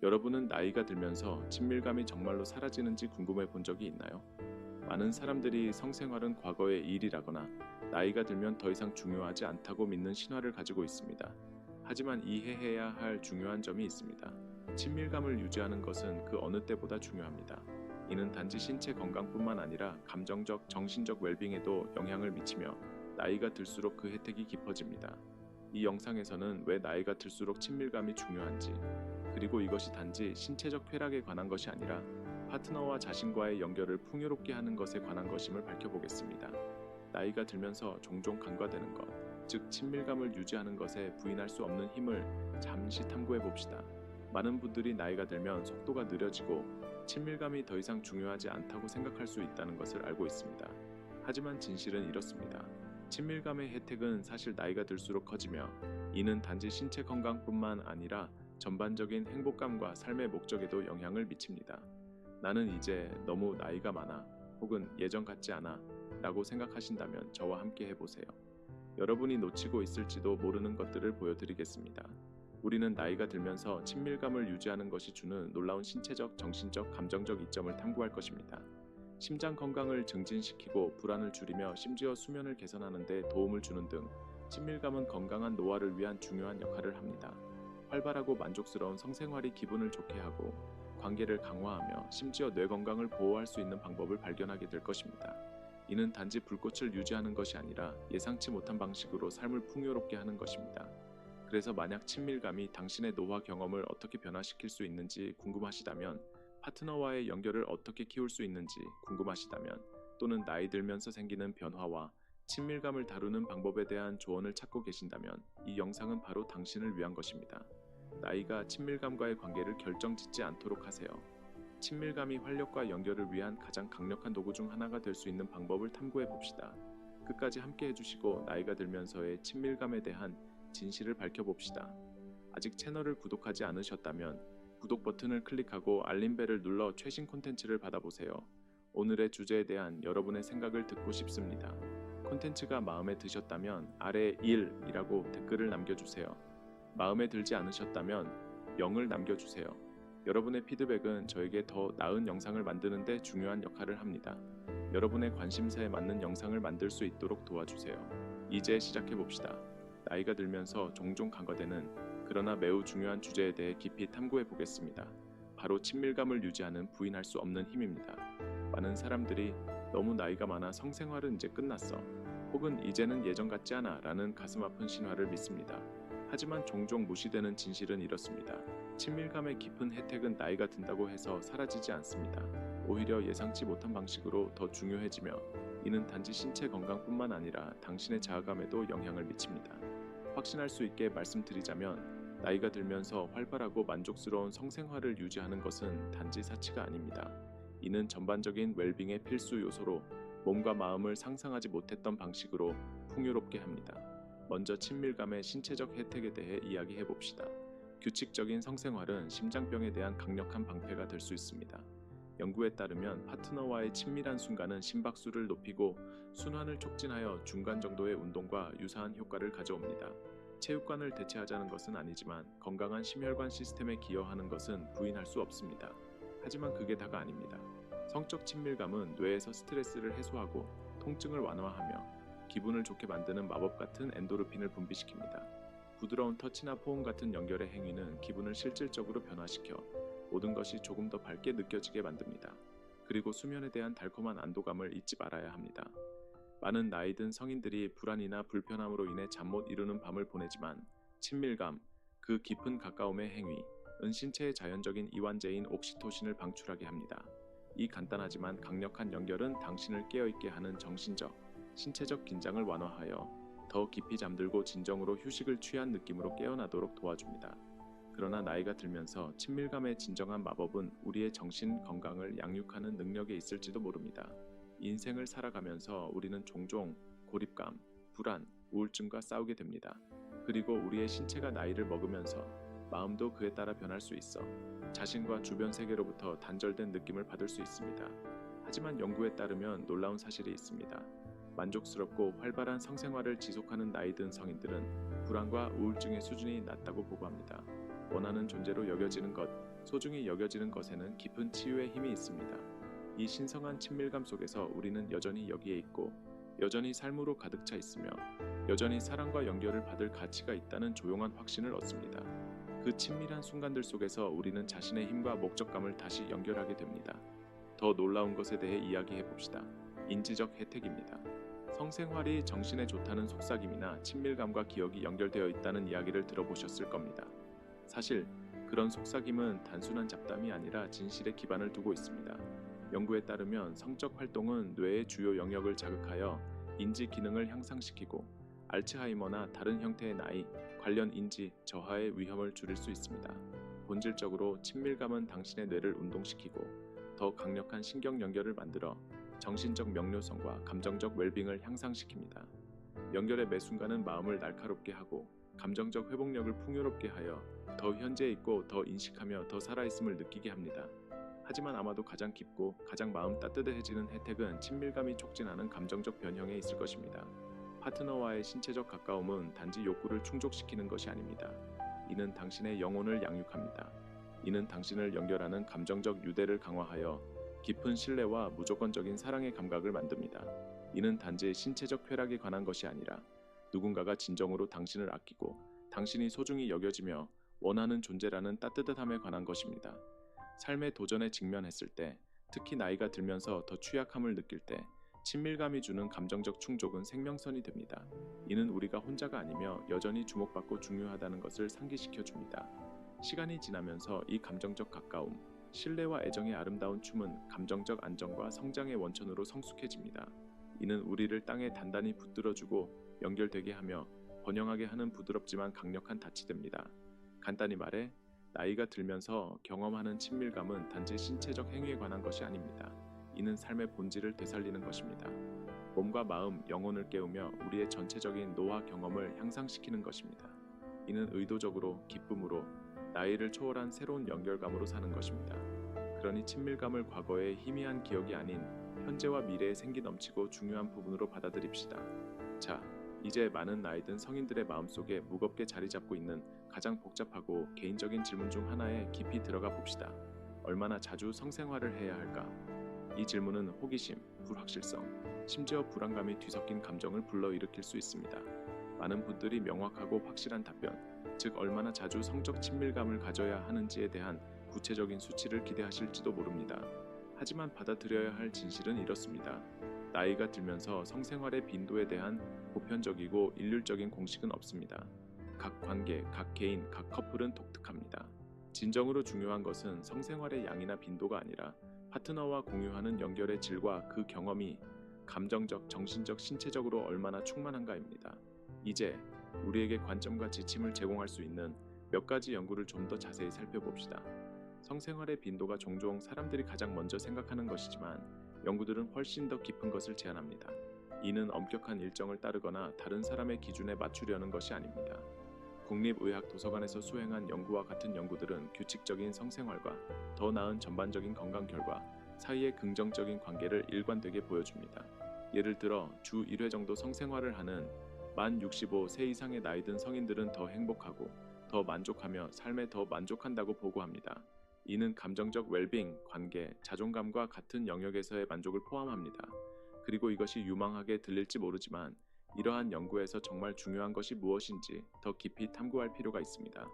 여러분은 나이가 들면서 친밀감이 정말로 사라지는지 궁금해 본 적이 있나요? 많은 사람들이 성생활은 과거의 일이라거나 나이가 들면 더 이상 중요하지 않다고 믿는 신화를 가지고 있습니다. 하지만 이해해야 할 중요한 점이 있습니다. 친밀감을 유지하는 것은 그 어느 때보다 중요합니다. 이는 단지 신체 건강뿐만 아니라 감정적, 정신적 웰빙에도 영향을 미치며 나이가 들수록 그 혜택이 깊어집니다. 이 영상에서는 왜 나이가 들수록 친밀감이 중요한지, 그리고 이것이 단지 신체적 쾌락에 관한 것이 아니라 파트너와 자신과의 연결을 풍요롭게 하는 것에 관한 것임을 밝혀보겠습니다. 나이가 들면서 종종 간과되는 것, 즉 친밀감을 유지하는 것에 부인할 수 없는 힘을 잠시 탐구해 봅시다. 많은 분들이 나이가 들면 속도가 느려지고 친밀감이 더 이상 중요하지 않다고 생각할 수 있다는 것을 알고 있습니다. 하지만 진실은 이렇습니다. 친밀감의 혜택은 사실 나이가 들수록 커지며, 이는 단지 신체 건강뿐만 아니라 전반적인 행복감과 삶의 목적에도 영향을 미칩니다. 나는 이제 너무 나이가 많아, 혹은 예전 같지 않아 라고 생각하신다면 저와 함께 해보세요. 여러분이 놓치고 있을지도 모르는 것들을 보여드리겠습니다. 우리는 나이가 들면서 친밀감을 유지하는 것이 주는 놀라운 신체적, 정신적, 감정적 이점을 탐구할 것입니다. 심장 건강을 증진시키고 불안을 줄이며 심지어 수면을 개선하는 데 도움을 주는 등 친밀감은 건강한 노화를 위한 중요한 역할을 합니다. 활발하고 만족스러운 성생활이 기분을 좋게 하고 관계를 강화하며 심지어 뇌 건강을 보호할 수 있는 방법을 발견하게 될 것입니다. 이는 단지 불꽃을 유지하는 것이 아니라 예상치 못한 방식으로 삶을 풍요롭게 하는 것입니다. 그래서 만약 친밀감이 당신의 노화 경험을 어떻게 변화시킬 수 있는지 궁금하시다면, 파트너와의 연결을 어떻게 키울 수 있는지 궁금하시다면, 또는 나이 들면서 생기는 변화와 친밀감을 다루는 방법에 대한 조언을 찾고 계신다면 이 영상은 바로 당신을 위한 것입니다. 나이가 친밀감과의 관계를 결정짓지 않도록 하세요. 친밀감이 활력과 연결을 위한 가장 강력한 도구 중 하나가 될 수 있는 방법을 탐구해 봅시다. 끝까지 함께 해주시고 나이가 들면서의 친밀감에 대한 진실을 밝혀봅시다. 아직 채널을 구독하지 않으셨다면 구독 버튼을 클릭하고 알림벨을 눌러 최신 콘텐츠를 받아보세요. 오늘의 주제에 대한 여러분의 생각을 듣고 싶습니다. 콘텐츠가 마음에 드셨다면 아래 1이라고 댓글을 남겨주세요. 마음에 들지 않으셨다면 0을 남겨주세요. 여러분의 피드백은 저에게 더 나은 영상을 만드는 데 중요한 역할을 합니다. 여러분의 관심사에 맞는 영상을 만들 수 있도록 도와주세요. 이제 시작해봅시다. 나이가 들면서 종종 간과되는, 그러나 매우 중요한 주제에 대해 깊이 탐구해 보겠습니다. 바로 친밀감을 유지하는 부인할 수 없는 힘입니다. 많은 사람들이 너무 나이가 많아 성생활은 이제 끝났어, 혹은 이제는 예전 같지 않아 라는 가슴 아픈 신화를 믿습니다. 하지만 종종 무시되는 진실은 이렇습니다. 친밀감의 깊은 혜택은 나이가 든다고 해서 사라지지 않습니다. 오히려 예상치 못한 방식으로 더 중요해지며, 이는 단지 신체 건강뿐만 아니라 당신의 자아감에도 영향을 미칩니다. 확신할 수 있게 말씀드리자면, 나이가 들면서 활발하고 만족스러운 성생활을 유지하는 것은 단지 사치가 아닙니다. 이는 전반적인 웰빙의 필수 요소로 몸과 마음을 상상하지 못했던 방식으로 풍요롭게 합니다. 먼저 친밀감의 신체적 혜택에 대해 이야기해 봅시다. 규칙적인 성생활은 심장병에 대한 강력한 방패가 될 수 있습니다. 연구에 따르면 파트너와의 친밀한 순간은 심박수를 높이고 순환을 촉진하여 중간 정도의 운동과 유사한 효과를 가져옵니다. 체육관을 대체하자는 것은 아니지만 건강한 심혈관 시스템에 기여하는 것은 부인할 수 없습니다. 하지만 그게 다가 아닙니다. 성적 친밀감은 뇌에서 스트레스를 해소하고 통증을 완화하며 기분을 좋게 만드는 마법 같은 엔도르핀을 분비시킵니다. 부드러운 터치나 포옹 같은 연결의 행위는 기분을 실질적으로 변화시켜 모든 것이 조금 더 밝게 느껴지게 만듭니다. 그리고 수면에 대한 달콤한 안도감을 잊지 말아야 합니다. 많은 나이 든 성인들이 불안이나 불편함으로 인해 잠 못 이루는 밤을 보내지만, 친밀감, 그 깊은 가까움의 행위은 신체의 자연적인 이완제인 옥시토신을 방출하게 합니다. 이 간단하지만 강력한 연결은 당신을 깨어있게 하는 정신적, 신체적 긴장을 완화하여 더 깊이 잠들고 진정으로 휴식을 취한 느낌으로 깨어나도록 도와줍니다. 그러나 나이가 들면서 친밀감의 진정한 마법은 우리의 정신 건강을 양육하는 능력에 있을지도 모릅니다. 인생을 살아가면서 우리는 종종 고립감, 불안, 우울증과 싸우게 됩니다. 그리고 우리의 신체가 나이를 먹으면서 마음도 그에 따라 변할 수 있어 자신과 주변 세계로부터 단절된 느낌을 받을 수 있습니다. 하지만 연구에 따르면 놀라운 사실이 있습니다. 만족스럽고 활발한 성생활을 지속하는 나이 든 성인들은 불안과 우울증의 수준이 낮다고 보고합니다. 원하는 존재로 여겨지는 것, 소중히 여겨지는 것에는 깊은 치유의 힘이 있습니다. 이 신성한 친밀감 속에서 우리는 여전히 여기에 있고, 여전히 삶으로 가득 차 있으며, 여전히 사랑과 연결을 받을 가치가 있다는 조용한 확신을 얻습니다. 그 친밀한 순간들 속에서 우리는 자신의 힘과 목적감을 다시 연결하게 됩니다. 더 놀라운 것에 대해 이야기해 봅시다. 인지적 혜택입니다. 성생활이 정신에 좋다는 속삭임이나 친밀감과 기억이 연결되어 있다는 이야기를 들어보셨을 겁니다. 사실 그런 속삭임은 단순한 잡담이 아니라 진실에 기반을 두고 있습니다. 연구에 따르면 성적 활동은 뇌의 주요 영역을 자극하여 인지 기능을 향상시키고 알츠하이머나 다른 형태의 나이, 관련 인지 저하의 위험을 줄일 수 있습니다. 본질적으로 친밀감은 당신의 뇌를 운동시키고 더 강력한 신경 연결을 만들어 정신적 명료성과 감정적 웰빙을 향상시킵니다. 연결의 매 순간은 마음을 날카롭게 하고 감정적 회복력을 풍요롭게 하여 더 현재에 있고 더 인식하며 더 살아있음을 느끼게 합니다. 하지만 아마도 가장 깊고 가장 마음 따뜻해지는 혜택은 친밀감이 촉진하는 감정적 변형에 있을 것입니다. 파트너와의 신체적 가까움은 단지 욕구를 충족시키는 것이 아닙니다. 이는 당신의 영혼을 양육합니다. 이는 당신을 연결하는 감정적 유대를 강화하여 깊은 신뢰와 무조건적인 사랑의 감각을 만듭니다. 이는 단지 신체적 쾌락에 관한 것이 아니라 누군가가 진정으로 당신을 아끼고 당신이 소중히 여겨지며 원하는 존재라는 따뜻함에 관한 것입니다. 삶의 도전에 직면했을 때, 특히 나이가 들면서 더 취약함을 느낄 때 친밀감이 주는 감정적 충족은 생명선이 됩니다. 이는 우리가 혼자가 아니며 여전히 주목받고 중요하다는 것을 상기시켜 줍니다. 시간이 지나면서 이 감정적 가까움, 신뢰와 애정의 아름다운 춤은 감정적 안정과 성장의 원천으로 성숙해집니다. 이는 우리를 땅에 단단히 붙들어주고 연결되게 하며 번영하게 하는 부드럽지만 강력한 닻이 됩니다. 간단히 말해 나이가 들면서 경험하는 친밀감은 단지 신체적 행위에 관한 것이 아닙니다. 이는 삶의 본질을 되살리는 것입니다. 몸과 마음, 영혼을 깨우며 우리의 전체적인 노화 경험을 향상시키는 것입니다. 이는 의도적으로, 기쁨으로, 나이를 초월한 새로운 연결감으로 사는 것입니다. 그러니 친밀감을 과거의 희미한 기억이 아닌 현재와 미래에 생기 넘치고 중요한 부분으로 받아들입시다. 자, 이제 많은 나이 든 성인들의 마음속에 무겁게 자리 잡고 있는 가장 복잡하고 개인적인 질문 중 하나에 깊이 들어가 봅시다. 얼마나 자주 성생활을 해야 할까? 이 질문은 호기심, 불확실성, 심지어 불안감이 뒤섞인 감정을 불러일으킬 수 있습니다. 많은 분들이 명확하고 확실한 답변, 즉 얼마나 자주 성적 친밀감을 가져야 하는지에 대한 구체적인 수치를 기대하실지도 모릅니다. 하지만 받아들여야 할 진실은 이렇습니다. 나이가 들면서 성생활의 빈도에 대한 보편적이고 일률적인 공식은 없습니다. 각 관계, 각 개인, 각 커플은 독특합니다. 진정으로 중요한 것은 성생활의 양이나 빈도가 아니라 파트너와 공유하는 연결의 질과 그 경험이 감정적, 정신적, 신체적으로 얼마나 충만한가입니다. 이제 우리에게 관점과 지침을 제공할 수 있는 몇 가지 연구를 좀 더 자세히 살펴봅시다. 성생활의 빈도가 종종 사람들이 가장 먼저 생각하는 것이지만 연구들은 훨씬 더 깊은 것을 제안합니다. 이는 엄격한 일정을 따르거나 다른 사람의 기준에 맞추려는 것이 아닙니다. 국립의학도서관에서 수행한 연구와 같은 연구들은 규칙적인 성생활과 더 나은 전반적인 건강 결과 사이의 긍정적인 관계를 일관되게 보여줍니다. 예를 들어 주 1회 정도 성생활을 하는 만 65세 이상의 나이 든 성인들은 더 행복하고 더 만족하며 삶에 더 만족한다고 보고합니다. 이는 감정적 웰빙, 관계, 자존감과 같은 영역에서의 만족을 포함합니다. 그리고 이것이 유망하게 들릴지 모르지만 이러한 연구에서 정말 중요한 것이 무엇인지 더 깊이 탐구할 필요가 있습니다.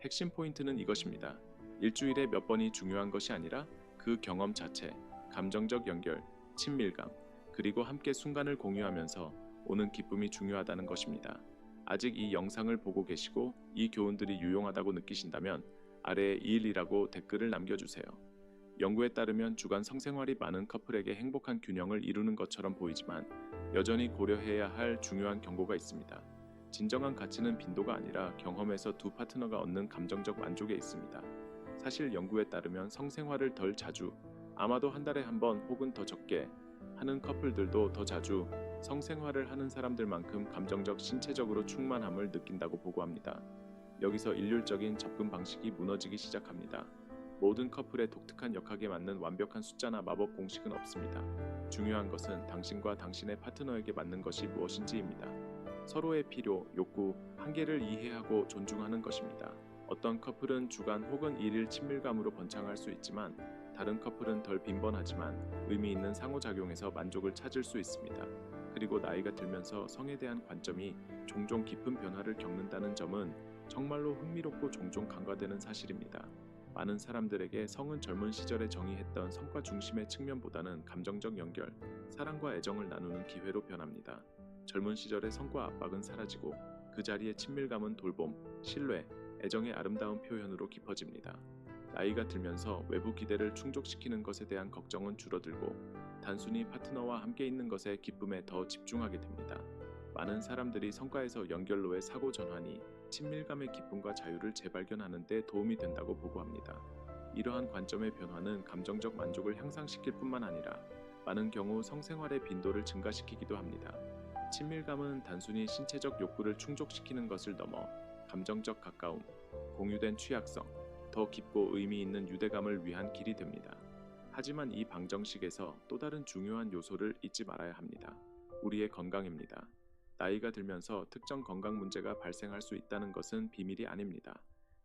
핵심 포인트는 이것입니다. 일주일에 몇 번이 중요한 것이 아니라 그 경험 자체, 감정적 연결, 친밀감, 그리고 함께 순간을 공유하면서 오는 기쁨이 중요하다는 것입니다. 아직 이 영상을 보고 계시고 이 교훈들이 유용하다고 느끼신다면 아래에 212라고 댓글을 남겨주세요. 연구에 따르면 주간 성생활이 많은 커플에게 행복한 균형을 이루는 것처럼 보이지만 여전히 고려해야 할 중요한 경고가 있습니다. 진정한 가치는 빈도가 아니라 경험에서 두 파트너가 얻는 감정적 만족에 있습니다. 사실 연구에 따르면 성생활을 덜 자주, 아마도 한 달에 한 번 혹은 더 적게 하는 커플들도 더 자주 성생활을 하는 사람들만큼 감정적, 신체적으로 충만함을 느낀다고 보고합니다. 여기서 일률적인 접근 방식이 무너지기 시작합니다. 모든 커플의 독특한 역학에 맞는 완벽한 숫자나 마법 공식은 없습니다. 중요한 것은 당신과 당신의 파트너에게 맞는 것이 무엇인지입니다. 서로의 필요, 욕구, 한계를 이해하고 존중하는 것입니다. 어떤 커플은 주간 혹은 일일 친밀감으로 번창할 수 있지만 다른 커플은 덜 빈번하지만 의미 있는 상호작용에서 만족을 찾을 수 있습니다. 그리고 나이가 들면서 성에 대한 관점이 종종 깊은 변화를 겪는다는 점은 정말로 흥미롭고 종종 간과되는 사실입니다. 많은 사람들에게 성은 젊은 시절에 정의했던 성과 중심의 측면보다는 감정적 연결, 사랑과 애정을 나누는 기회로 변합니다. 젊은 시절의 성과 압박은 사라지고 그 자리에 친밀감은 돌봄, 신뢰, 애정의 아름다운 표현으로 깊어집니다. 나이가 들면서 외부 기대를 충족시키는 것에 대한 걱정은 줄어들고 단순히 파트너와 함께 있는 것의 기쁨에 더 집중하게 됩니다. 많은 사람들이 성과에서 연결로의 사고 전환이 친밀감의 기쁨과 자유를 재발견하는 데 도움이 된다고 보고합니다. 이러한 관점의 변화는 감정적 만족을 향상시킬 뿐만 아니라 많은 경우 성생활의 빈도를 증가시키기도 합니다. 친밀감은 단순히 신체적 욕구를 충족시키는 것을 넘어 감정적 가까움, 공유된 취약성, 더 깊고 의미 있는 유대감을 위한 길이 됩니다. 하지만 이 방정식에서 또 다른 중요한 요소를 잊지 말아야 합니다. 우리의 건강입니다. 나이가 들면서 특정 건강 문제가 발생할 수 있다는 것은 비밀이 아닙니다.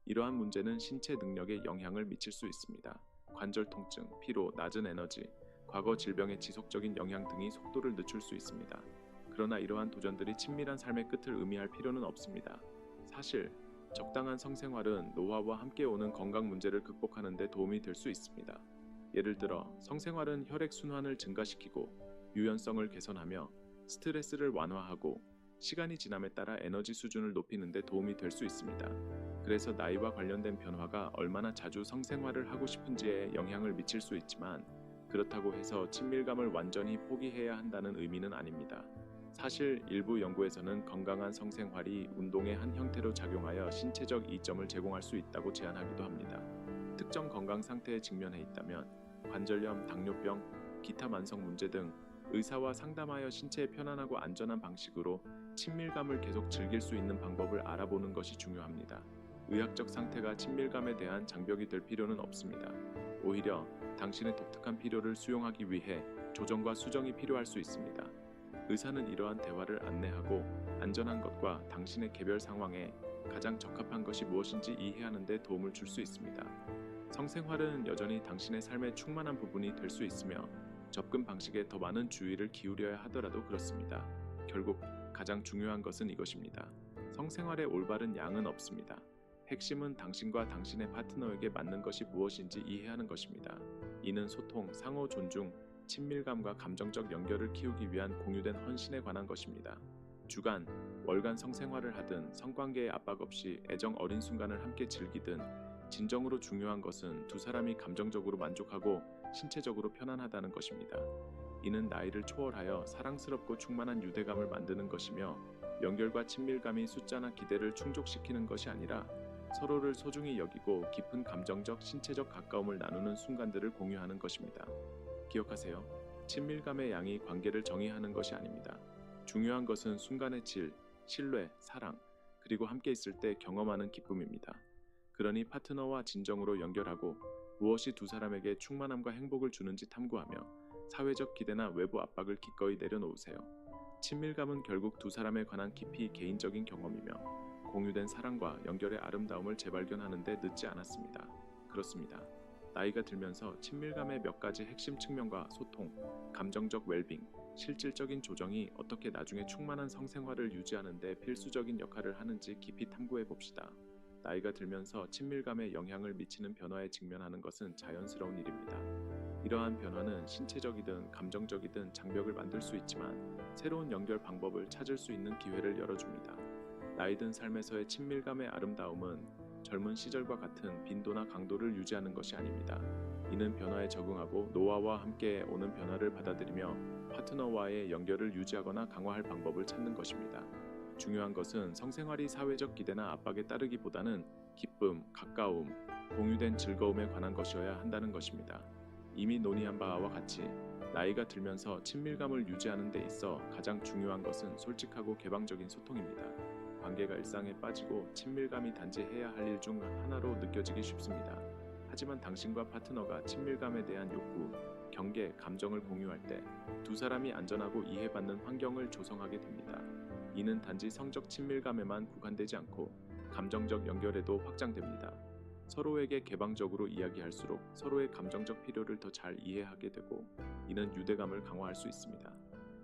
이러한 문제는 신체 능력에 영향을 미칠 수 있습니다. 관절 통증, 피로, 낮은 에너지, 과거 질병의 지속적인 영향 등이 속도를 늦출 수 있습니다. 그러나 이러한 도전들이 친밀한 삶의 끝을 의미할 필요는 없습니다. 사실 적당한 성생활은 노화와 함께 오는 건강 문제를 극복하는 데 도움이 될 수 있습니다. 예를 들어 성생활은 혈액순환을 증가시키고 유연성을 개선하며 스트레스를 완화하고 시간이 지남에 따라 에너지 수준을 높이는 데 도움이 될 수 있습니다. 그래서 나이와 관련된 변화가 얼마나 자주 성생활을 하고 싶은지에 영향을 미칠 수 있지만 그렇다고 해서 친밀감을 완전히 포기해야 한다는 의미는 아닙니다. 사실 일부 연구에서는 건강한 성생활이 운동의 한 형태로 작용하여 신체적 이점을 제공할 수 있다고 제안하기도 합니다. 특정 건강 상태에 직면해 있다면 관절염, 당뇨병, 기타 만성 문제 등 의사와 상담하여 신체에 편안하고 안전한 방식으로 친밀감을 계속 즐길 수 있는 방법을 알아보는 것이 중요합니다. 의학적 상태가 친밀감에 대한 장벽이 될 필요는 없습니다. 오히려 당신의 독특한 필요를 수용하기 위해 조정과 수정이 필요할 수 있습니다. 의사는 이러한 대화를 안내하고 안전한 것과 당신의 개별 상황에 가장 적합한 것이 무엇인지 이해하는 데 도움을 줄 수 있습니다. 성생활은 여전히 당신의 삶의 충만한 부분이 될 수 있으며 접근 방식에 더 많은 주의를 기울여야 하더라도 그렇습니다. 결국 가장 중요한 것은 이것입니다. 성생활의 올바른 양은 없습니다. 핵심은 당신과 당신의 파트너에게 맞는 것이 무엇인지 이해하는 것입니다. 이는 소통, 상호 존중, 친밀감과 감정적 연결을 키우기 위한 공유된 헌신에 관한 것입니다. 주간, 월간 성생활을 하든 성관계의 압박 없이 애정 어린 순간을 함께 즐기든 진정으로 중요한 것은 두 사람이 감정적으로 만족하고 신체적으로 편안하다는 것입니다. 이는 나이를 초월하여 사랑스럽고 충만한 유대감을 만드는 것이며 연결과 친밀감이 숫자나 기대를 충족시키는 것이 아니라 서로를 소중히 여기고 깊은 감정적, 신체적 가까움을 나누는 순간들을 공유하는 것입니다. 기억하세요. 친밀감의 양이 관계를 정의하는 것이 아닙니다. 중요한 것은 순간의 질, 신뢰, 사랑, 그리고 함께 있을 때 경험하는 기쁨입니다. 그러니 파트너와 진정으로 연결하고 무엇이 두 사람에게 충만함과 행복을 주는지 탐구하며 사회적 기대나 외부 압박을 기꺼이 내려놓으세요. 친밀감은 결국 두 사람에 관한 깊이 개인적인 경험이며 공유된 사랑과 연결의 아름다움을 재발견하는 데 늦지 않았습니다. 그렇습니다. 나이가 들면서 친밀감의 몇 가지 핵심 측면과 소통, 감정적 웰빙, 실질적인 조정이 어떻게 나중에 충만한 성생활을 유지하는 데 필수적인 역할을 하는지 깊이 탐구해 봅시다. 나이가 들면서 친밀감에 영향을 미치는 변화에 직면하는 것은 자연스러운 일입니다. 이러한 변화는 신체적이든 감정적이든 장벽을 만들 수 있지만 새로운 연결 방법을 찾을 수 있는 기회를 열어줍니다. 나이든 삶에서의 친밀감의 아름다움은 젊은 시절과 같은 빈도나 강도를 유지하는 것이 아닙니다. 이는 변화에 적응하고 노화와 함께 오는 변화를 받아들이며 파트너와의 연결을 유지하거나 강화할 방법을 찾는 것입니다. 중요한 것은 성생활이 사회적 기대나 압박에 따르기보다는 기쁨, 가까움, 공유된 즐거움에 관한 것이어야 한다는 것입니다. 이미 논의한 바와 같이 나이가 들면서 친밀감을 유지하는 데 있어 가장 중요한 것은 솔직하고 개방적인 소통입니다. 관계가 일상에 빠지고 친밀감이 단지 해야 할 일 중 하나로 느껴지기 쉽습니다. 하지만 당신과 파트너가 친밀감에 대한 욕구, 경계, 감정을 공유할 때 두 사람이 안전하고 이해받는 환경을 조성하게 됩니다. 이는 단지 성적 친밀감에만 국한되지 않고 감정적 연결에도 확장됩니다. 서로에게 개방적으로 이야기할수록 서로의 감정적 필요를 더 잘 이해하게 되고 이는 유대감을 강화할 수 있습니다.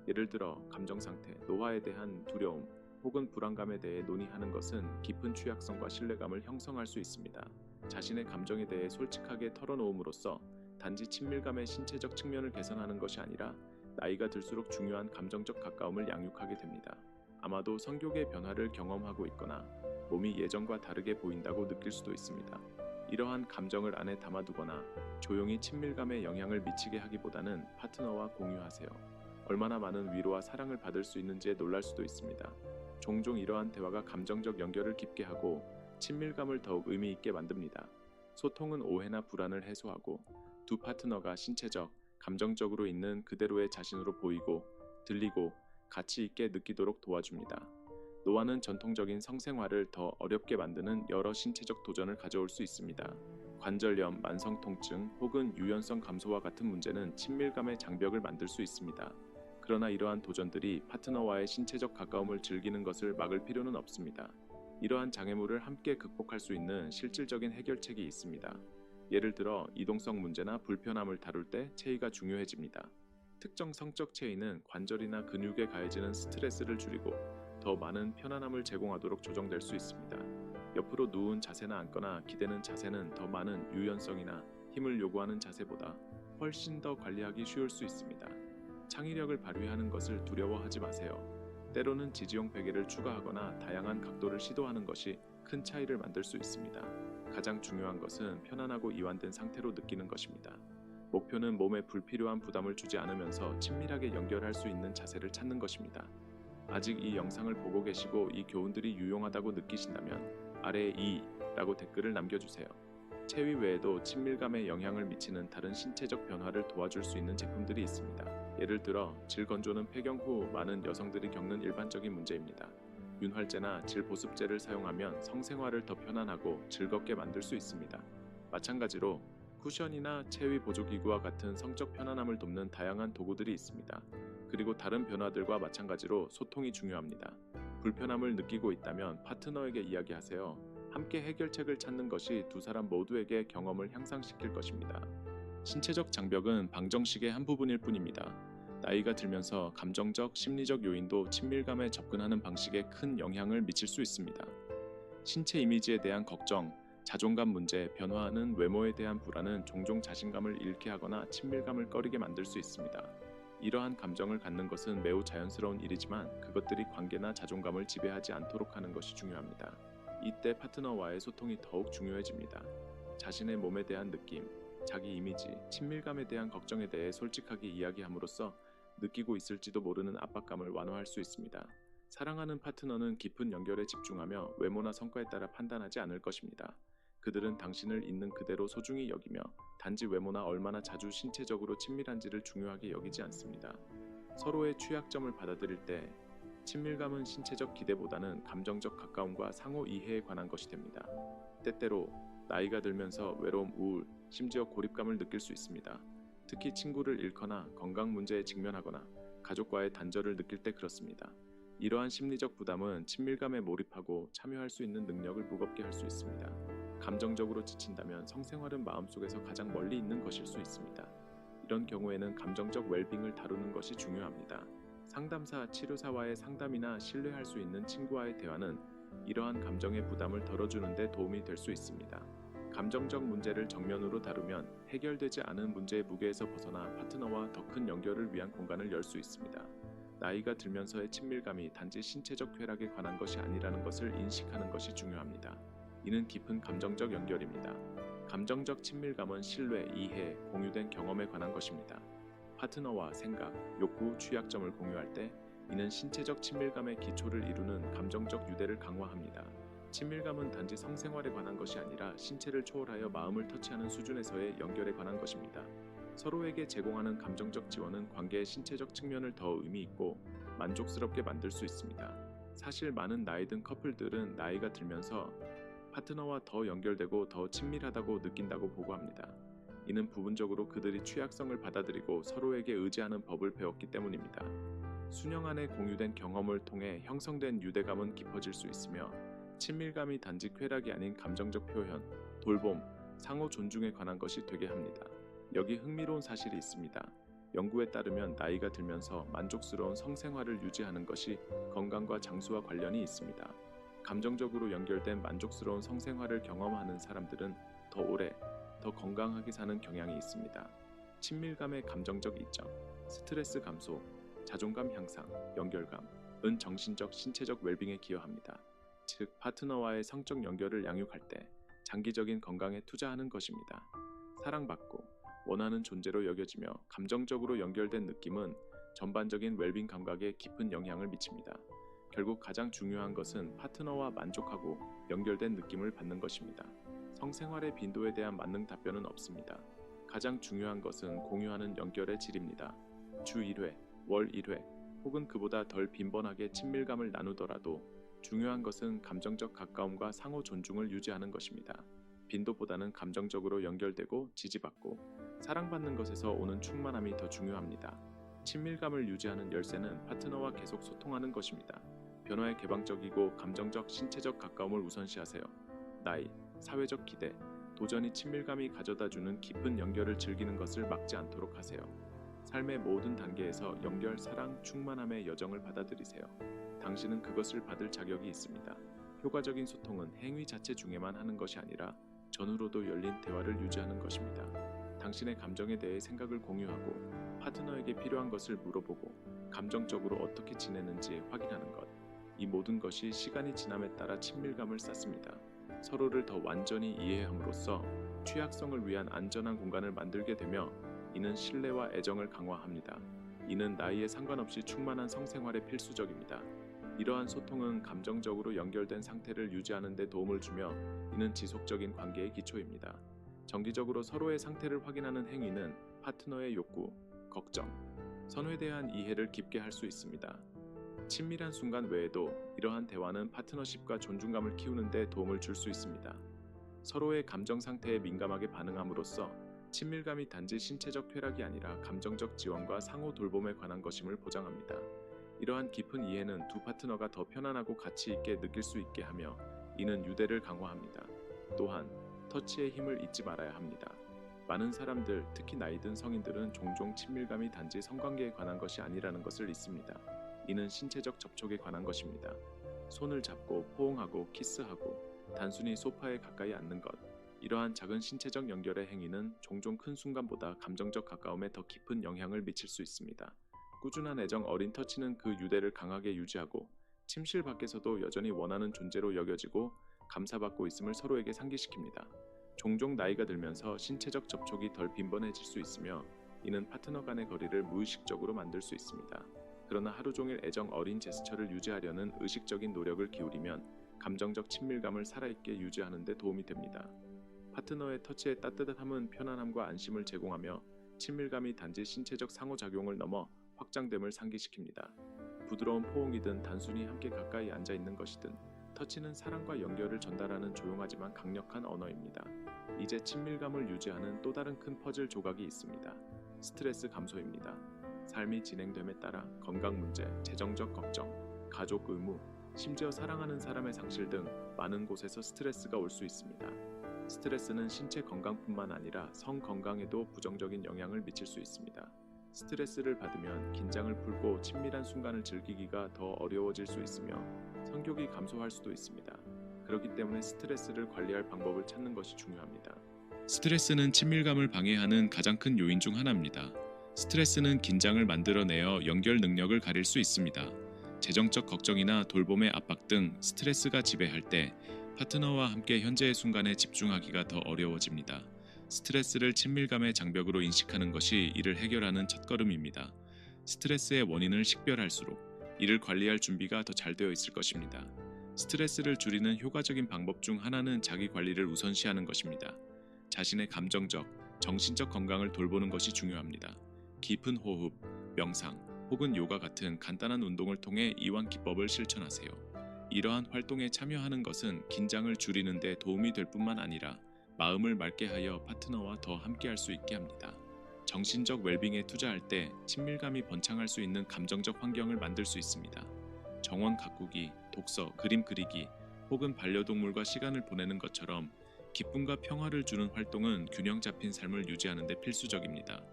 예를 들어 감정 상태, 노화에 대한 두려움 혹은 불안감에 대해 논의하는 것은 깊은 취약성과 신뢰감을 형성할 수 있습니다. 자신의 감정에 대해 솔직하게 털어놓음으로써 단지 친밀감의 신체적 측면을 개선하는 것이 아니라 나이가 들수록 중요한 감정적 가까움을 양육하게 됩니다. 아마도 성격의 변화를 경험하고 있거나 몸이 예전과 다르게 보인다고 느낄 수도 있습니다. 이러한 감정을 안에 담아두거나 조용히 친밀감에 영향을 미치게 하기보다는 파트너와 공유하세요. 얼마나 많은 위로와 사랑을 받을 수 있는지에 놀랄 수도 있습니다. 종종 이러한 대화가 감정적 연결을 깊게 하고 친밀감을 더욱 의미 있게 만듭니다. 소통은 오해나 불안을 해소하고 두 파트너가 신체적, 감정적으로 있는 그대로의 자신으로 보이고 들리고 가치 있게 느끼도록 도와줍니다. 노화는 전통적인 성생활을 더 어렵게 만드는 여러 신체적 도전을 가져올 수 있습니다. 관절염, 만성 통증 혹은 유연성 감소와 같은 문제는 친밀감의 장벽을 만들 수 있습니다. 그러나 이러한 도전들이 파트너와의 신체적 가까움을 즐기는 것을 막을 필요는 없습니다. 이러한 장애물을 함께 극복할 수 있는 실질적인 해결책이 있습니다. 예를 들어 이동성 문제나 불편함을 다룰 때 체의가 중요해집니다. 특정 성적 체의는 관절이나 근육에 가해지는 스트레스를 줄이고 더 많은 편안함을 제공하도록 조정될 수 있습니다. 옆으로 누운 자세나 앉거나 기대는 자세는 더 많은 유연성이나 힘을 요구하는 자세보다 훨씬 더 관리하기 쉬울 수 있습니다. 창의력을 발휘하는 것을 두려워하지 마세요. 때로는 지지용 베개를 추가하거나 다양한 각도를 시도하는 것이 큰 차이를 만들 수 있습니다. 가장 중요한 것은 편안하고 이완된 상태로 느끼는 것입니다. 목표는 몸에 불필요한 부담을 주지 않으면서 친밀하게 연결할 수 있는 자세를 찾는 것입니다. 아직 이 영상을 보고 계시고 이 교훈들이 유용하다고 느끼신다면 아래에 2라고 댓글을 남겨주세요. 체위 외에도 친밀감에 영향을 미치는 다른 신체적 변화를 도와줄 수 있는 제품들이 있습니다. 예를 들어 질 건조는 폐경 후 많은 여성들이 겪는 일반적인 문제입니다. 윤활제나 질 보습제를 사용하면 성생활을 더 편안하고 즐겁게 만들 수 있습니다. 마찬가지로 쿠션이나 체위 보조기구와 같은 성적 편안함을 돕는 다양한 도구들이 있습니다. 그리고 다른 변화들과 마찬가지로 소통이 중요합니다. 불편함을 느끼고 있다면 파트너에게 이야기하세요. 함께 해결책을 찾는 것이 두 사람 모두에게 경험을 향상시킬 것입니다. 신체적 장벽은 방정식의 한 부분일 뿐입니다. 나이가 들면서 감정적, 심리적 요인도 친밀감에 접근하는 방식에 큰 영향을 미칠 수 있습니다. 신체 이미지에 대한 걱정, 자존감 문제, 변화하는 외모에 대한 불안은 종종 자신감을 잃게 하거나 친밀감을 꺼리게 만들 수 있습니다. 이러한 감정을 갖는 것은 매우 자연스러운 일이지만 그것들이 관계나 자존감을 지배하지 않도록 하는 것이 중요합니다. 이때 파트너와의 소통이 더욱 중요해집니다. 자신의 몸에 대한 느낌, 자기 이미지, 친밀감에 대한 걱정에 대해 솔직하게 이야기함으로써 느끼고 있을지도 모르는 압박감을 완화할 수 있습니다. 사랑하는 파트너는 깊은 연결에 집중하며 외모나 성과에 따라 판단하지 않을 것입니다. 그들은 당신을 있는 그대로 소중히 여기며 단지 외모나 얼마나 자주 신체적으로 친밀한지를 중요하게 여기지 않습니다. 서로의 취약점을 받아들일 때 친밀감은 신체적 기대보다는 감정적 가까움과 상호 이해에 관한 것이 됩니다. 때때로 나이가 들면서 외로움, 우울, 심지어 고립감을 느낄 수 있습니다. 특히 친구를 잃거나 건강 문제에 직면하거나 가족과의 단절을 느낄 때 그렇습니다. 이러한 심리적 부담은 친밀감에 몰입하고 참여할 수 있는 능력을 무겁게 할 수 있습니다. 감정적으로 지친다면 성생활은 마음속에서 가장 멀리 있는 것일 수 있습니다. 이런 경우에는 감정적 웰빙을 다루는 것이 중요합니다. 상담사, 치료사와의 상담이나 신뢰할 수 있는 친구와의 대화는 이러한 감정의 부담을 덜어주는 데 도움이 될 수 있습니다. 감정적 문제를 정면으로 다루면 해결되지 않은 문제의 무게에서 벗어나 파트너와 더 큰 연결을 위한 공간을 열 수 있습니다. 나이가 들면서의 친밀감이 단지 신체적 쾌락에 관한 것이 아니라는 것을 인식하는 것이 중요합니다. 이는 깊은 감정적 연결입니다. 감정적 친밀감은 신뢰, 이해, 공유된 경험에 관한 것입니다. 파트너와 생각, 욕구, 취약점을 공유할 때 이는 신체적 친밀감의 기초를 이루는 감정적 유대를 강화합니다. 친밀감은 단지 성생활에 관한 것이 아니라 신체를 초월하여 마음을 터치하는 수준에서의 연결에 관한 것입니다. 서로에게 제공하는 감정적 지원은 관계의 신체적 측면을 더 의미 있고 만족스럽게 만들 수 있습니다. 사실 많은 나이 든 커플들은 나이가 들면서 파트너와 더 연결되고 더 친밀하다고 느낀다고 보고합니다. 이는 부분적으로 그들이 취약성을 받아들이고 서로에게 의지하는 법을 배웠기 때문입니다. 수년 안에 공유된 경험을 통해 형성된 유대감은 깊어질 수 있으며 친밀감이 단지 쾌락이 아닌 감정적 표현, 돌봄, 상호 존중에 관한 것이 되게 합니다. 여기 흥미로운 사실이 있습니다. 연구에 따르면 나이가 들면서 만족스러운 성생활을 유지하는 것이 건강과 장수와 관련이 있습니다. 감정적으로 연결된 만족스러운 성생활을 경험하는 사람들은 더 오래, 더 건강하게 사는 경향이 있습니다. 친밀감의 감정적 이점, 스트레스 감소, 자존감 향상, 연결감은 정신적, 신체적 웰빙에 기여합니다. 즉, 파트너와의 성적 연결을 양육할 때 장기적인 건강에 투자하는 것입니다. 사랑받고 원하는 존재로 여겨지며 감정적으로 연결된 느낌은 전반적인 웰빙 감각에 깊은 영향을 미칩니다. 결국 가장 중요한 것은 파트너와 만족하고 연결된 느낌을 받는 것입니다. 성생활의 빈도에 대한 만능 답변은 없습니다. 가장 중요한 것은 공유하는 연결의 질입니다. 주 1회, 월 1회, 혹은 그보다 덜 빈번하게 친밀감을 나누더라도 중요한 것은 감정적 가까움과 상호 존중을 유지하는 것입니다. 빈도보다는 감정적으로 연결되고 지지받고 사랑받는 것에서 오는 충만함이 더 중요합니다. 친밀감을 유지하는 열쇠는 파트너와 계속 소통하는 것입니다. 변화에 개방적이고 감정적, 신체적 가까움을 우선시하세요. 나이, 사회적 기대, 도전이 친밀감이 가져다주는 깊은 연결을 즐기는 것을 막지 않도록 하세요. 삶의 모든 단계에서 연결, 사랑, 충만함의 여정을 받아들이세요. 당신은 그것을 받을 자격이 있습니다. 효과적인 소통은 행위 자체 중에만 하는 것이 아니라 전후로도 열린 대화를 유지하는 것입니다. 당신의 감정에 대해 생각을 공유하고 파트너에게 필요한 것을 물어보고 감정적으로 어떻게 지내는지 확인하는 것. 이 모든 것이 시간이 지남에 따라 친밀감을 쌓습니다. 서로를 더 완전히 이해함으로써 취약성을 위한 안전한 공간을 만들게 되며 이는 신뢰와 애정을 강화합니다. 이는 나이에 상관없이 충만한 성생활에 필수적입니다. 이러한 소통은 감정적으로 연결된 상태를 유지하는 데 도움을 주며 이는 지속적인 관계의 기초입니다. 정기적으로 서로의 상태를 확인하는 행위는 파트너의 욕구, 걱정, 선호에 대한 이해를 깊게 할 수 있습니다. 친밀한 순간 외에도 이러한 대화는 파트너십과 존중감을 키우는 데 도움을 줄 수 있습니다. 서로의 감정 상태에 민감하게 반응함으로써 친밀감이 단지 신체적 쾌락이 아니라 감정적 지원과 상호 돌봄에 관한 것임을 보장합니다. 이러한 깊은 이해는 두 파트너가 더 편안하고 가치 있게 느낄 수 있게 하며 이는 유대를 강화합니다. 또한 터치의 힘을 잊지 말아야 합니다. 많은 사람들, 특히 나이든 성인들은 종종 친밀감이 단지 성관계에 관한 것이 아니라는 것을 잊습니다. 이는 신체적 접촉에 관한 것입니다. 손을 잡고 포옹하고 키스하고 단순히 소파에 가까이 앉는 것. 이러한 작은 신체적 연결의 행위는 종종 큰 순간보다 감정적 가까움에 더 깊은 영향을 미칠 수 있습니다. 꾸준한 애정 어린 터치는 그 유대를 강하게 유지하고 침실 밖에서도 여전히 원하는 존재로 여겨지고 감사받고 있음을 서로에게 상기시킵니다. 종종 나이가 들면서 신체적 접촉이 덜 빈번해질 수 있으며 이는 파트너 간의 거리를 무의식적으로 만들 수 있습니다. 그러나 하루 종일 애정 어린 제스처를 유지하려는 의식적인 노력을 기울이면 감정적 친밀감을 살아있게 유지하는 데 도움이 됩니다. 파트너의 터치의 따뜻함은 편안함과 안심을 제공하며 친밀감이 단지 신체적 상호작용을 넘어 확장됨을 상기시킵니다. 부드러운 포옹이든 단순히 함께 가까이 앉아 있는 것이든 터치는 사랑과 연결을 전달하는 조용하지만 강력한 언어입니다. 이제 친밀감을 유지하는 또 다른 큰 퍼즐 조각이 있습니다. 스트레스 감소입니다. 삶이 진행됨에 따라 건강 문제, 재정적 걱정, 가족 의무, 심지어 사랑하는 사람의 상실 등 많은 곳에서 스트레스가 올 수 있습니다. 스트레스는 신체 건강뿐만 아니라 성 건강에도 부정적인 영향을 미칠 수 있습니다. 스트레스를 받으면 긴장을 풀고 친밀한 순간을 즐기기가 더 어려워질 수 있으며 성욕이 감소할 수도 있습니다. 그렇기 때문에 스트레스를 관리할 방법을 찾는 것이 중요합니다. 스트레스는 친밀감을 방해하는 가장 큰 요인 중 하나입니다. 스트레스는 긴장을 만들어내어 연결 능력을 가릴 수 있습니다. 재정적 걱정이나 돌봄의 압박 등 스트레스가 지배할 때 파트너와 함께 현재의 순간에 집중하기가 더 어려워집니다. 스트레스를 친밀감의 장벽으로 인식하는 것이 이를 해결하는 첫걸음입니다. 스트레스의 원인을 식별할수록 이를 관리할 준비가 더 잘 되어 있을 것입니다. 스트레스를 줄이는 효과적인 방법 중 하나는 자기 관리를 우선시하는 것입니다. 자신의 감정적, 정신적 건강을 돌보는 것이 중요합니다. 깊은 호흡, 명상, 혹은 요가 같은 간단한 운동을 통해 이완 기법을 실천하세요. 이러한 활동에 참여하는 것은 긴장을 줄이는 데 도움이 될 뿐만 아니라 마음을 맑게 하여 파트너와 더 함께할 수 있게 합니다. 정신적 웰빙에 투자할 때 친밀감이 번창할 수 있는 감정적 환경을 만들 수 있습니다. 정원 가꾸기, 독서, 그림 그리기, 혹은 반려동물과 시간을 보내는 것처럼 기쁨과 평화를 주는 활동은 균형 잡힌 삶을 유지하는 데 필수적입니다.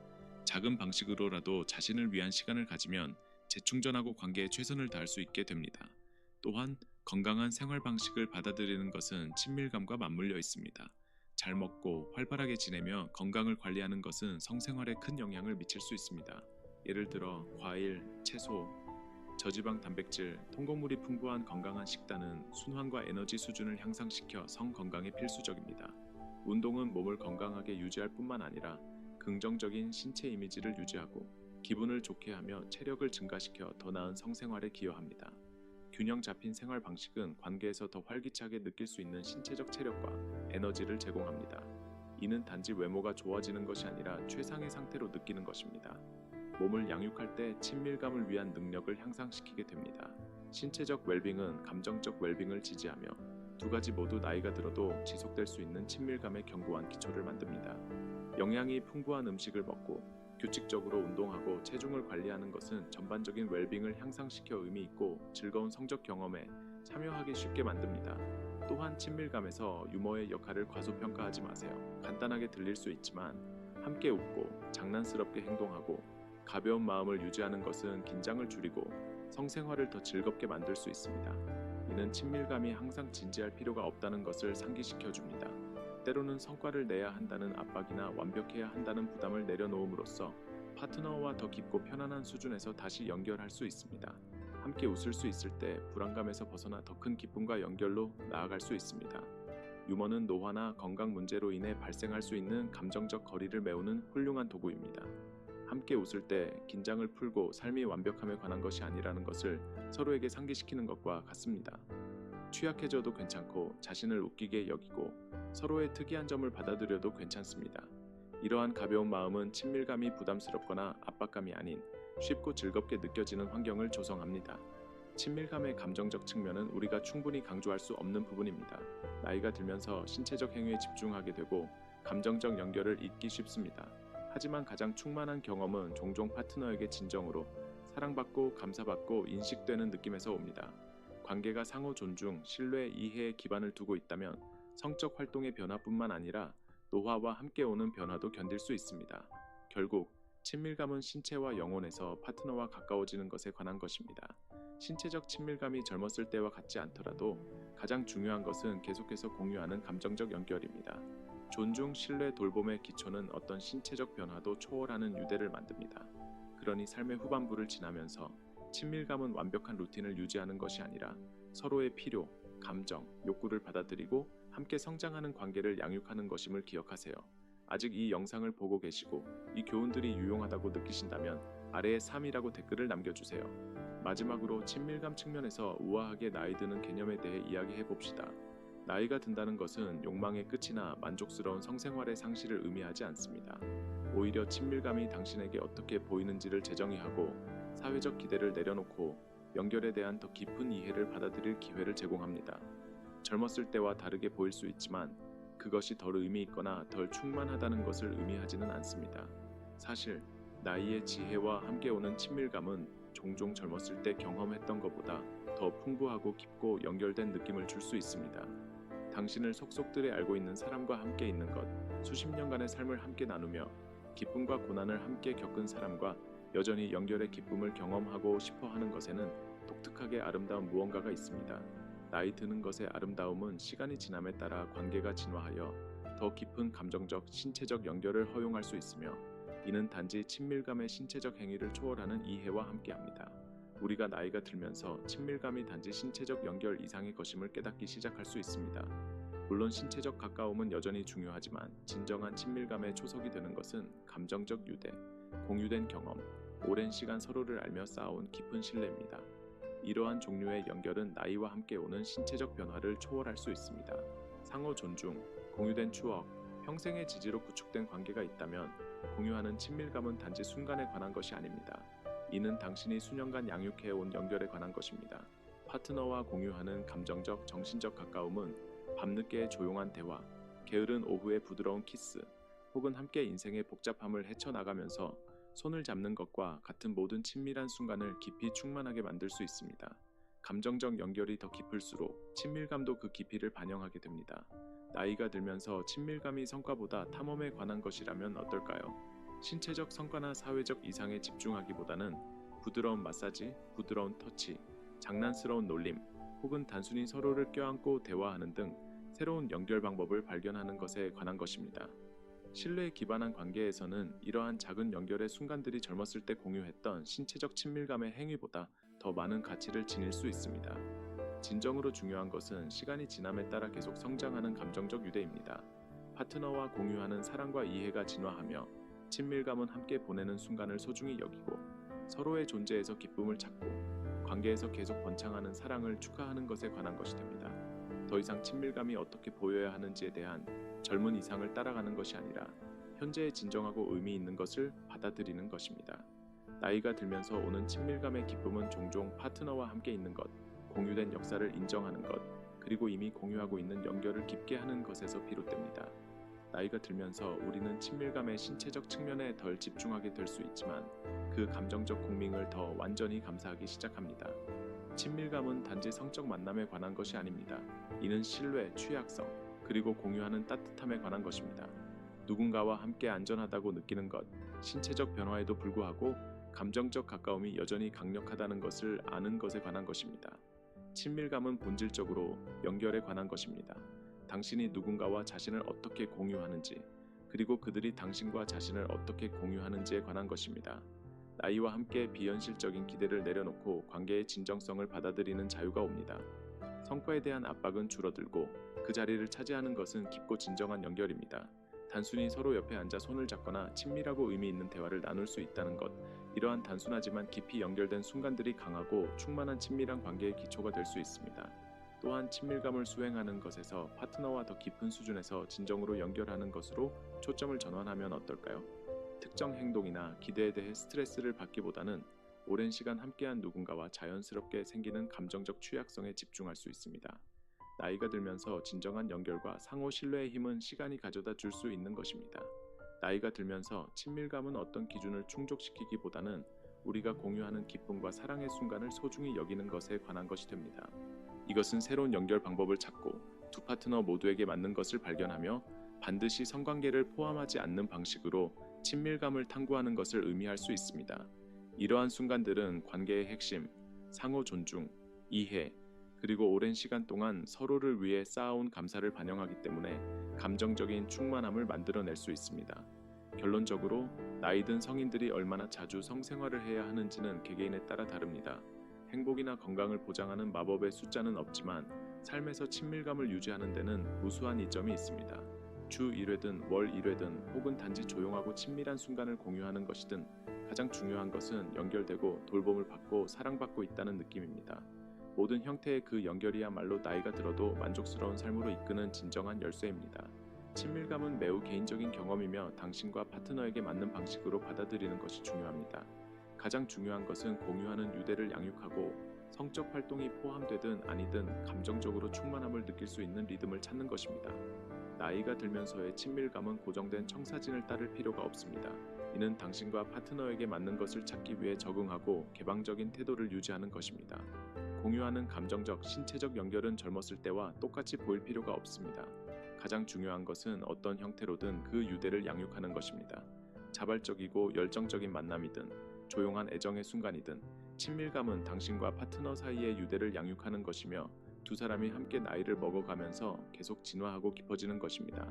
작은 방식으로라도 자신을 위한 시간을 가지면 재충전하고 관계에 최선을 다할 수 있게 됩니다. 또한 건강한 생활 방식을 받아들이는 것은 친밀감과 맞물려 있습니다. 잘 먹고 활발하게 지내며 건강을 관리하는 것은 성생활에 큰 영향을 미칠 수 있습니다. 예를 들어 과일, 채소, 저지방 단백질, 통곡물이 풍부한 건강한 식단은 순환과 에너지 수준을 향상시켜 성 건강에 필수적입니다. 운동은 몸을 건강하게 유지할 뿐만 아니라 긍정적인 신체 이미지를 유지하고 기분을 좋게 하며 체력을 증가시켜 더 나은 성생활에 기여합니다. 균형 잡힌 생활 방식은 관계에서 더 활기차게 느낄 수 있는 신체적 체력과 에너지를 제공합니다. 이는 단지 외모가 좋아지는 것이 아니라 최상의 상태로 느끼는 것입니다. 몸을 양육할 때 친밀감을 위한 능력을 향상시키게 됩니다. 신체적 웰빙은 감정적 웰빙을 지지하며 두 가지 모두 나이가 들어도 지속될 수 있는 친밀감의 견고한 기초를 만듭니다. 영양이 풍부한 음식을 먹고 규칙적으로 운동하고 체중을 관리하는 것은 전반적인 웰빙을 향상시켜 의미 있고 즐거운 성적 경험에 참여하기 쉽게 만듭니다. 또한 친밀감에서 유머의 역할을 과소평가하지 마세요. 간단하게 들릴 수 있지만 함께 웃고 장난스럽게 행동하고 가벼운 마음을 유지하는 것은 긴장을 줄이고 성생활을 더 즐겁게 만들 수 있습니다. 이는 친밀감이 항상 진지할 필요가 없다는 것을 상기시켜 줍니다. 때로는 성과를 내야 한다는 압박이나 완벽해야 한다는 부담을 내려놓음으로써 파트너와 더 깊고 편안한 수준에서 다시 연결할 수 있습니다. 함께 웃을 수 있을 때 불안감에서 벗어나 더 큰 기쁨과 연결로 나아갈 수 있습니다. 유머는 노화나 건강 문제로 인해 발생할 수 있는 감정적 거리를 메우는 훌륭한 도구입니다. 함께 웃을 때 긴장을 풀고 삶이 완벽함에 관한 것이 아니라는 것을 서로에게 상기시키는 것과 같습니다. 취약해져도 괜찮고 자신을 웃기게 여기고 서로의 특이한 점을 받아들여도 괜찮습니다. 이러한 가벼운 마음은 친밀감이 부담스럽거나 압박감이 아닌 쉽고 즐겁게 느껴지는 환경을 조성합니다. 친밀감의 감정적 측면은 우리가 충분히 강조할 수 없는 부분입니다. 나이가 들면서 신체적 행위에 집중하게 되고 감정적 연결을 잊기 쉽습니다. 하지만 가장 충만한 경험은 종종 파트너에게 진정으로 사랑받고 감사받고 인식되는 느낌에서 옵니다. 관계가 상호 존중, 신뢰, 이해에 기반을 두고 있다면 성적 활동의 변화뿐만 아니라 노화와 함께 오는 변화도 견딜 수 있습니다. 결국 친밀감은 신체와 영혼에서 파트너와 가까워지는 것에 관한 것입니다. 신체적 친밀감이 젊었을 때와 같지 않더라도 가장 중요한 것은 계속해서 공유하는 감정적 연결입니다. 존중, 신뢰, 돌봄의 기초는 어떤 신체적 변화도 초월하는 유대를 만듭니다. 그러니 삶의 후반부를 지나면서 친밀감은 완벽한 루틴을 유지하는 것이 아니라 서로의 필요, 감정, 욕구를 받아들이고 함께 성장하는 관계를 양육하는 것임을 기억하세요. 아직 이 영상을 보고 계시고 이 교훈들이 유용하다고 느끼신다면 아래에 3이라고 댓글을 남겨주세요. 마지막으로 친밀감 측면에서 우아하게 나이 드는 개념에 대해 이야기해 봅시다. 나이가 든다는 것은 욕망의 끝이나 만족스러운 성생활의 상실을 의미하지 않습니다. 오히려 친밀감이 당신에게 어떻게 보이는지를 재정의하고 사회적 기대를 내려놓고 연결에 대한 더 깊은 이해를 받아들일 기회를 제공합니다. 젊었을 때와 다르게 보일 수 있지만 그것이 덜 의미 있거나 덜 충만하다는 것을 의미하지는 않습니다. 사실 나이의 지혜와 함께 오는 친밀감은 종종 젊었을 때 경험했던 것보다 더 풍부하고 깊고 연결된 느낌을 줄 수 있습니다. 당신을 속속들이 알고 있는 사람과 함께 있는 것, 수십 년간의 삶을 함께 나누며 기쁨과 고난을 함께 겪은 사람과 여전히 연결의 기쁨을 경험하고 싶어 하는 것에는 독특하게 아름다운 무언가가 있습니다. 나이 드는 것의 아름다움은 시간이 지남에 따라 관계가 진화하여 더 깊은 감정적, 신체적 연결을 허용할 수 있으며 이는 단지 친밀감의 신체적 행위를 초월하는 이해와 함께합니다. 우리가 나이가 들면서 친밀감이 단지 신체적 연결 이상의 것임을 깨닫기 시작할 수 있습니다. 물론 신체적 가까움은 여전히 중요하지만 진정한 친밀감의 초석이 되는 것은 감정적 유대, 공유된 경험, 오랜 시간 서로를 알며 쌓아온 깊은 신뢰입니다. 이러한 종류의 연결은 나이와 함께 오는 신체적 변화를 초월할 수 있습니다. 상호 존중, 공유된 추억, 평생의 지지로 구축된 관계가 있다면 공유하는 친밀감은 단지 순간에 관한 것이 아닙니다. 이는 당신이 수년간 양육해온 연결에 관한 것입니다. 파트너와 공유하는 감정적, 정신적 가까움은 밤늦게의 조용한 대화, 게으른 오후의 부드러운 키스, 혹은 함께 인생의 복잡함을 헤쳐나가면서 손을 잡는 것과 같은 모든 친밀한 순간을 깊이 충만하게 만들 수 있습니다. 감정적 연결이 더 깊을수록 친밀감도 그 깊이를 반영하게 됩니다. 나이가 들면서 친밀감이 성과보다 탐험에 관한 것이라면 어떨까요? 신체적 성과나 사회적 이상에 집중하기보다는 부드러운 마사지, 부드러운 터치, 장난스러운 놀림, 혹은 단순히 서로를 껴안고 대화하는 등 새로운 연결 방법을 발견하는 것에 관한 것입니다. 신뢰에 기반한 관계에서는 이러한 작은 연결의 순간들이 젊었을 때 공유했던 신체적 친밀감의 행위보다 더 많은 가치를 지닐 수 있습니다. 진정으로 중요한 것은 시간이 지남에 따라 계속 성장하는 감정적 유대입니다. 파트너와 공유하는 사랑과 이해가 진화하며 친밀감은 함께 보내는 순간을 소중히 여기고 서로의 존재에서 기쁨을 찾고 관계에서 계속 번창하는 사랑을 축하하는 것에 관한 것이 됩니다. 더 이상 친밀감이 어떻게 보여야 하는지에 대한 젊은 이상을 따라가는 것이 아니라 현재의 진정하고 의미 있는 것을 받아들이는 것입니다. 나이가 들면서 오는 친밀감의 기쁨은 종종 파트너와 함께 있는 것, 공유된 역사를 인정하는 것, 그리고 이미 공유하고 있는 연결을 깊게 하는 것에서 비롯됩니다. 나이가 들면서 우리는 친밀감의 신체적 측면에 덜 집중하게 될 수 있지만 그 감정적 공밍을 더 완전히 감사하기 시작합니다. 친밀감은 단지 성적 만남에 관한 것이 아닙니다. 이는 신뢰, 취약성, 그리고 공유하는 따뜻함에 관한 것입니다. 누군가와 함께 안전하다고 느끼는 것, 신체적 변화에도 불구하고 감정적 가까움이 여전히 강력하다는 것을 아는 것에 관한 것입니다. 친밀감은 본질적으로 연결에 관한 것입니다. 당신이 누군가와 자신을 어떻게 공유하는지, 그리고 그들이 당신과 자신을 어떻게 공유하는지에 관한 것입니다. 나이와 함께 비현실적인 기대를 내려놓고 관계의 진정성을 받아들이는 자유가 옵니다. 성과에 대한 압박은 줄어들고 그 자리를 차지하는 것은 깊고 진정한 연결입니다. 단순히 서로 옆에 앉아 손을 잡거나 친밀하고 의미 있는 대화를 나눌 수 있다는 것, 이러한 단순하지만 깊이 연결된 순간들이 강하고 충만한 친밀한 관계의 기초가 될 수 있습니다. 또한 친밀감을 수행하는 것에서 파트너와 더 깊은 수준에서 진정으로 연결하는 것으로 초점을 전환하면 어떨까요? 특정 행동이나 기대에 대해 스트레스를 받기보다는 오랜 시간 함께한 누군가와 자연스럽게 생기는 감정적 취약성에 집중할 수 있습니다. 나이가 들면서 진정한 연결과 상호 신뢰의 힘은 시간이 가져다 줄 수 있는 것입니다. 나이가 들면서 친밀감은 어떤 기준을 충족시키기보다는 우리가 공유하는 기쁨과 사랑의 순간을 소중히 여기는 것에 관한 것이 됩니다. 이것은 새로운 연결 방법을 찾고 두 파트너 모두에게 맞는 것을 발견하며 반드시 성관계를 포함하지 않는 방식으로 친밀감을 탐구하는 것을 의미할 수 있습니다. 이러한 순간들은 관계의 핵심, 상호 존중, 이해, 그리고 오랜 시간 동안 서로를 위해 쌓아온 감사를 반영하기 때문에 감정적인 충만함을 만들어낼 수 있습니다. 결론적으로 나이든 성인들이 얼마나 자주 성생활을 해야 하는지는 개개인에 따라 다릅니다. 행복이나 건강을 보장하는 마법의 숫자는 없지만 삶에서 친밀감을 유지하는 데는 무수한 이점이 있습니다. 주 1회든 월 1회든 혹은 단지 조용하고 친밀한 순간을 공유하는 것이든 가장 중요한 것은 연결되고 돌봄을 받고 사랑받고 있다는 느낌입니다. 모든 형태의 그 연결이야말로 나이가 들어도 만족스러운 삶으로 이끄는 진정한 열쇠입니다. 친밀감은 매우 개인적인 경험이며 당신과 파트너에게 맞는 방식으로 받아들이는 것이 중요합니다. 가장 중요한 것은 공유하는 유대를 양육하고 성적 활동이 포함되든 아니든 감정적으로 충만함을 느낄 수 있는 리듬을 찾는 것입니다. 나이가 들면서의 친밀감은 고정된 청사진을 따를 필요가 없습니다. 이는 당신과 파트너에게 맞는 것을 찾기 위해 적응하고 개방적인 태도를 유지하는 것입니다. 공유하는 감정적, 신체적 연결은 젊었을 때와 똑같이 보일 필요가 없습니다. 가장 중요한 것은 어떤 형태로든 그 유대를 양육하는 것입니다. 자발적이고 열정적인 만남이든 조용한 애정의 순간이든 친밀감은 당신과 파트너 사이의 유대를 양육하는 것이며 두 사람이 함께 나이를 먹어가면서 계속 진화하고 깊어지는 것입니다.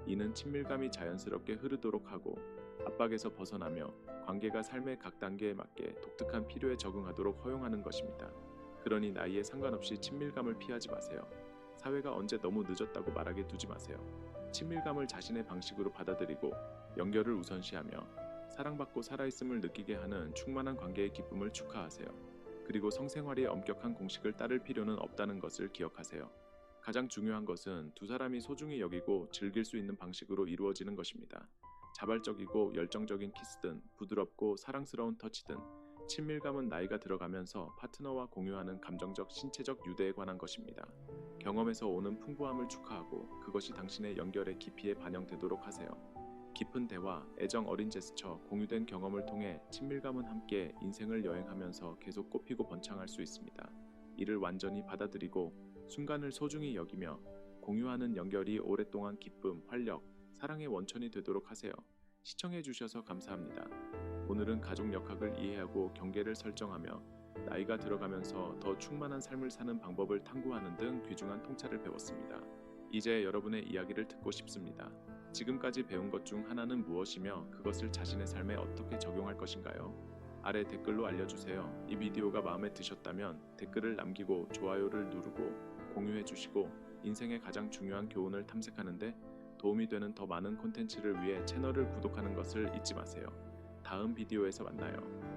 이는 친밀감이 자연스럽게 흐르도록 하고 압박에서 벗어나며 관계가 삶의 각 단계에 맞게 독특한 필요에 적응하도록 허용하는 것입니다. 그러니 나이에 상관없이 친밀감을 피하지 마세요. 사회가 언제 너무 늦었다고 말하게 두지 마세요. 친밀감을 자신의 방식으로 받아들이고 연결을 우선시하며 사랑받고 살아있음을 느끼게 하는 충만한 관계의 기쁨을 축하하세요. 그리고 성생활이 엄격한 공식을 따를 필요는 없다는 것을 기억하세요. 가장 중요한 것은 두 사람이 소중히 여기고 즐길 수 있는 방식으로 이루어지는 것입니다. 자발적이고 열정적인 키스든 부드럽고 사랑스러운 터치든 친밀감은 나이가 들어가면서 파트너와 공유하는 감정적, 신체적 유대에 관한 것입니다. 경험에서 오는 풍부함을 축하하고 그것이 당신의 연결의 깊이에 반영되도록 하세요. 깊은 대화, 애정 어린 제스처, 공유된 경험을 통해 친밀감은 함께 인생을 여행하면서 계속 꽃피고 번창할 수 있습니다. 이를 완전히 받아들이고 순간을 소중히 여기며 공유하는 연결이 오랫동안 기쁨, 활력, 사랑의 원천이 되도록 하세요. 시청해주셔서 감사합니다. 오늘은 가족 역학을 이해하고 경계를 설정하며 나이가 들어가면서 더 충만한 삶을 사는 방법을 탐구하는 등 귀중한 통찰을 배웠습니다. 이제 여러분의 이야기를 듣고 싶습니다. 지금까지 배운 것 중 하나는 무엇이며 그것을 자신의 삶에 어떻게 적용할 것인가요? 아래 댓글로 알려주세요. 이 비디오가 마음에 드셨다면 댓글을 남기고 좋아요를 누르고 공유해 주시고 인생의 가장 중요한 교훈을 탐색하는데 도움이 되는 더 많은 콘텐츠를 위해 채널을 구독하는 것을 잊지 마세요. 다음 비디오에서 만나요.